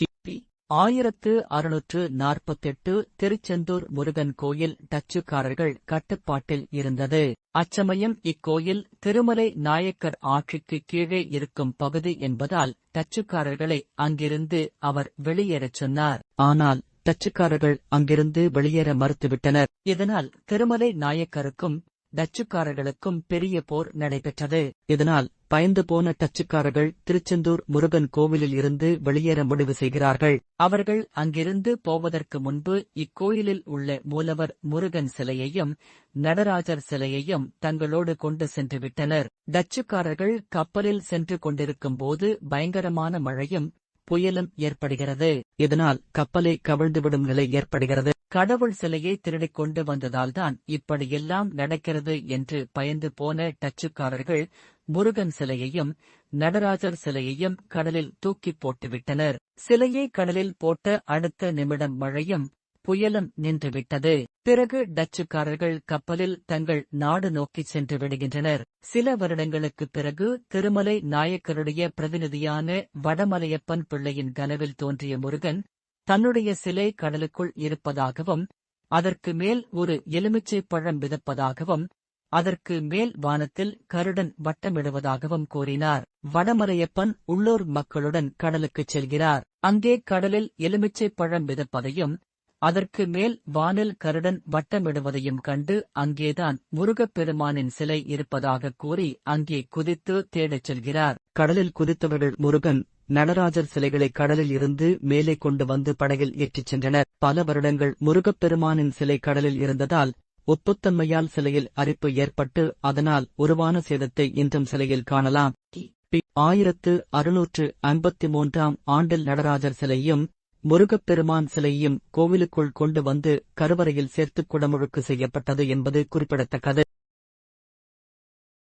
கி.பி. 1648 திருச்செந்தூர் முருகன் கோயில் டச்சுக்காரர்கள் கட்டுப்பாட்டில் இருந்தது. அச்சமயம் இக்கோயில் திருமலை நாயக்கர் ஆட்சிக்கு கீழே இருக்கும் பகுதி என்பதால் டச்சுக்காரர்களை அங்கிருந்து அவர் வெளியேறச் சொன்னார். ஆனால் டச்சுக்காரர்கள் அங்கிருந்து வெளியேற மறுத்துவிட்டனர். இதனால் திருமலை நாயக்கருக்கும் டச்சுக்காரர்களுக்கும் பெரிய போர் நடைபெற்றது. இதனால் பயந்து போன டச்சுக்காரர்கள் திருச்செந்தூர் முருகன் கோவிலில் இருந்து வெளியேற முடிவு செய்கிறார்கள். அவர்கள் அங்கிருந்து போவதற்கு முன்பு இக்கோயிலில் உள்ள மூலவர் முருகன் சிலையையும் நடராஜர் சிலையையும் தங்களோடு கொண்டு சென்று விட்டனர். டச்சுக்காரர்கள் கப்பலில் சென்று கொண்டிருக்கும் போது பயங்கரமான மழையும் புயலும் ஏற்படுகிறது. இதனால் கப்பலை கவிழ்ந்துவிடும் நிலை ஏற்படுகிறது. கடவுள் சிலையை திருடிக் கொண்டு வந்ததால்தான் இப்படியெல்லாம் நடக்கிறது என்று பயந்து போன டச்சுக்காரர்கள் முருகன் சிலையையும் நடராஜர் சிலையையும் கடலில் தூக்கிப் போட்டுவிட்டனர். சிலையை கடலில் போட்ட அடுத்த நிமிடம் மழையும் புயலும் நின்றுவிட்டது. பிறகு டச்சுக்காரர்கள் கப்பலில் தங்கள் நாடு நோக்கிச் சென்று விடுகின்றனர். சில வருடங்களுக்குப் பிறகு திருமலை நாயக்கருடைய பிரதிநிதியான வடமலையப்பன் பிள்ளையின் கனவில் தோன்றிய முருகன் தன்னுடைய சிலை கடலுக்குள் இருப்பதாகவும் அதற்கு மேல் ஒரு எலுமிச்சை பழம் மிதப்பதாகவும் அதற்கு மேல் வானத்தில் கருடன் வட்டமிடுவதாகவும் கூறினார். வடமலையப்பன் உள்ளூர் மக்களுடன் கடலுக்குச் செல்கிறார். அங்கே கடலில் எலுமிச்சை பழம் மிதப்பதையும் அதற்கு மேல் வானில் கருடன் வட்டமிடுவதையும் கண்டு அங்கேதான் முருகப்பெருமானின் சிலை இருப்பதாக கூறி அங்கே குதித்து தேடச் செல்கிறார். கடலில் குதித்தவர்கள் முருகன் நடராஜர் சிலைகளை கடலில் இருந்து மேலே கொண்டு வந்து படகில் ஏற்றிச் சென்றனர். பல வருடங்கள் முருகப்பெருமானின் சிலை கடலில் இருந்ததால் ஒப்புத்தன்மையால் சிலையில் அரிப்பு ஏற்பட்டு அதனால் உருவான சேதத்தை இன்றும் சிலையில் காணலாம். கி.பி. 1653 ஆண்டில் நடராஜர் சிலையும் முருகப்பெருமான் சிலையும் கோவிலுக்குள் கொண்டு வந்து கருவறையில் சேர்த்து குடமுழுக்கு செய்யப்பட்டது என்பது குறிப்பிடத்தக்கது.